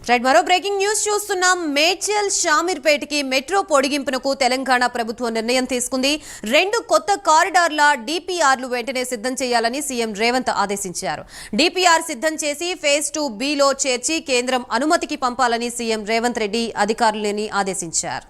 Right, మరో breaking news చూస్తున్నాం. Medchal షామీర్పేటకి metro పొడిగింపునకు Telangana ప్రభుత్వం నిర్ణయం తీసుకుంది. 2 కొత్త కారిడార్ల డిపిఆర్లు వెంటనే సిద్ధం చేయాలని సీఎం రేవంత్ ఆదేశించారు. డిపిఆర్ సిద్ధం చేసి ఫేజ్ 2Bలో చేర్చి కేంద్రం అనుమతికి పంపాలని సీఎం రేవంత్ రెడ్డి అధికారులని ఆదేశించారు.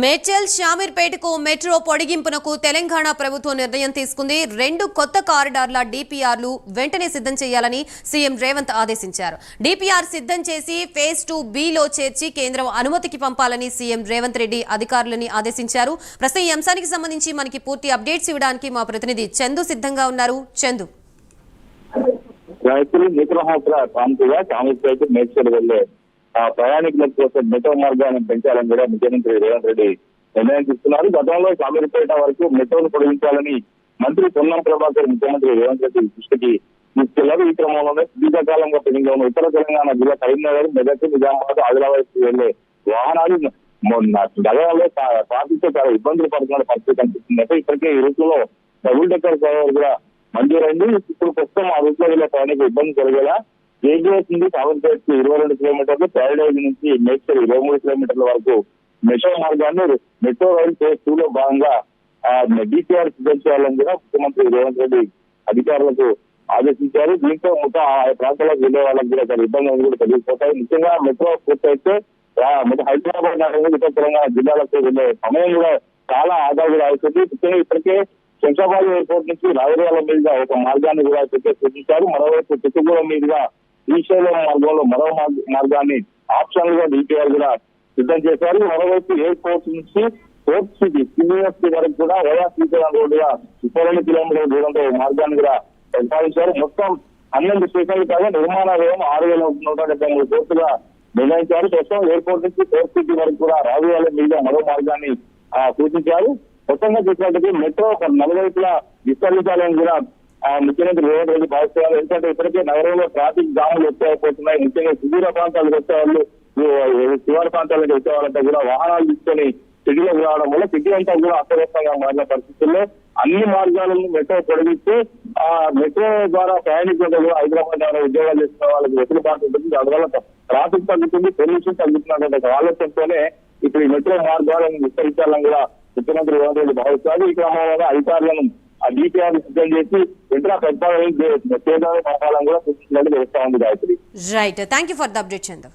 మేడ్చల్ షామీర్పేటకు మెట్రో పొడిగింపునకు తెలంగాణ ప్రభుత్వం నిర్ణయం తీసుకుంది. 2 కొత్త కారిడార్ల డిపిఆర్లు వెంటనే సిద్ధం చేయాలని సీఎం రేవంత్ ఆదేశించారు. డిపిఆర్ సిద్ధం చేసి ఫేజ్ 2Bలో చేర్చి కేంద్రం అనుమతికి పంపాలని సీఎం రేవంత్ రెడ్డి అధికారులని ఆదేశించారు. ప్రస్తుతం ఈ అంశానికి సంబంధించి మనకి పూర్తి అప్డేట్స్ ఇవ్వడానికి మా ప్రతినిధి చందు సిద్ధంగా ఉన్నారు. చందు, ప్రయాణికుల కోసం మెట్రో మార్గాన్ని పెంచాలని కూడా ముఖ్యమంత్రి రేవంత్ రెడ్డి నిర్ణయం తీసుకున్నారు. గతంలో షామీర్పేట వరకు మెట్రోను పొడిగించాలని మంత్రి పొన్నం ప్రభాకర్ ముఖ్యమంత్రి రేవంత్ రెడ్డి దృష్టికి తీసుకెళ్లారు. ఈ క్రమంలోనే దీర్ఘకాలంగా పెండింగ్ ఉన్న ఉత్తర తెలంగాణ జిల్లా కరీంనగర్, మెదక్, నిజామాబాద్, ఆదిలాబాద్ వెళ్లే వాహనాలు నగరాల్లో ట్రాఫిక్ తో చాలా ఇబ్బందులు పడుతున్న పరిస్థితి కనిపిస్తుంది. ఇప్పటికే ఈ రూట్ లో డబుల్ డెక్కర్ ఫ్లైఓవర్ కూడా మంజూరైంది. ఇప్పుడు ప్రస్తుతం ఆ రూట్ లో వెళ్ళే ప్రయాణికులు ఇబ్బంది కలిగేలా కేజీఎస్ నుంచి షామీర్పేట 22 కిలోమీటర్లు, ప్యారడైజ్ నుంచి మేడ్చల్ 23 కిలోమీటర్ల వరకు మెట్రో మార్గాన్ని మెట్రో రైలు ఫేజ్ 2లో భాగంగా డిపిఆర్ సిద్ధం చేయాలని కూడా ముఖ్యమంత్రి రేవంత్ రెడ్డి అధికారులకు ఆదేశించారు. దీంతో మొత్తం ఆ ప్రాంతాలకు వెళ్లే వాళ్ళకి కూడా చాలా ఇబ్బందులు కూడా తొలగిపోతాయి. ముఖ్యంగా మెట్రో పూర్తయితే హైదరాబాద్ నగరం ఇతర తెలంగాణ జిల్లాలకు వెళ్లే సమయం కూడా చాలా ఆదా కూడా అవుతుంది. ముఖ్యంగా ఇప్పటికే శంషాబాద్ ఎయిర్పోర్ట్ నుంచి రాజుర్యాల మీదుగా ఒక మార్గాన్ని కూడా సూచించారు. మరోవైపు చిత్తగూడెం మీదుగా శ్రీశైలం మార్గంలో మరో మార్గాన్ని ఆప్షన్ గా డిపిఆర్ కూడా సిద్ధం చేశారు. మరోవైపు ఎయిర్పోర్ట్ నుంచి పోర్ట్ సిటీ యూనివర్సిటీ వరకు కూడా ఓయా శ్రీశైలం రోడ్డుగా 22 కిలోమీటర్ల దూరంలో మార్గాన్ని కూడా ప్రతిపాదించారు. మొత్తం 12 స్టేషన్లు కాగా నిర్మాణ వ్యయం 6,173 కోట్లుగా నిర్ణయించారు. ప్రస్తుతం ఎయిర్పోర్ట్ నుంచి పోర్ట్ సిటీ వరకు కూడా రాజువాల మీద మరో మార్గాన్ని సూచించారు. మొత్తంగా చూసినట్టు మెట్రో నలువైపులా విస్తరించాలని కూడా ముఖ్యమంత్రి రేవంత్ రెడ్డి భావిస్తున్నారు. ఎందుకంటే ఇప్పటికే నగరంలో ట్రాఫిక్ జాములు ఎక్కువైపోతున్నాయి. ముఖ్యంగా సుదూర ప్రాంతాలకు వచ్చే వాళ్ళు, శివారు ప్రాంతాలకు వచ్చే వాళ్ళంతా కూడా వాహనాలు తీసుకొని సిటీలోకి రావడం వల్ల సిటీ అంతా కూడా అస్తవ్యస్తంగా మారిన పరిస్థితుల్లో అన్ని మార్గాలను మెట్రో పొడిగిస్తే మెట్రో ద్వారా ప్రయాణికులు హైదరాబాద్ నగర ఉద్యోగాలు చేస్తున్న వాళ్ళకి వెసులుబాటు ఉంటుంది. దానివల్ల ట్రాఫిక్ తగ్గుతుంది, పొల్యూషన్ తగ్గుతున్నటువంటి ఆలోచనతోనే ఇప్పుడు ఈ మెట్రో మార్గాలను విస్తరించాలని కూడా ముఖ్యమంత్రి రేవంత్ రెడ్డి భావిస్తారు. ఈ క్రమంలో అధికారులను డిపిఆర్ సిద్ధం చేసి వెంటనే ప్రతిపాదన పంపాలని కూడా సూచించినట్టు తెలుస్తా ఉంది. Gayatri, right, thank you for the update Chandra.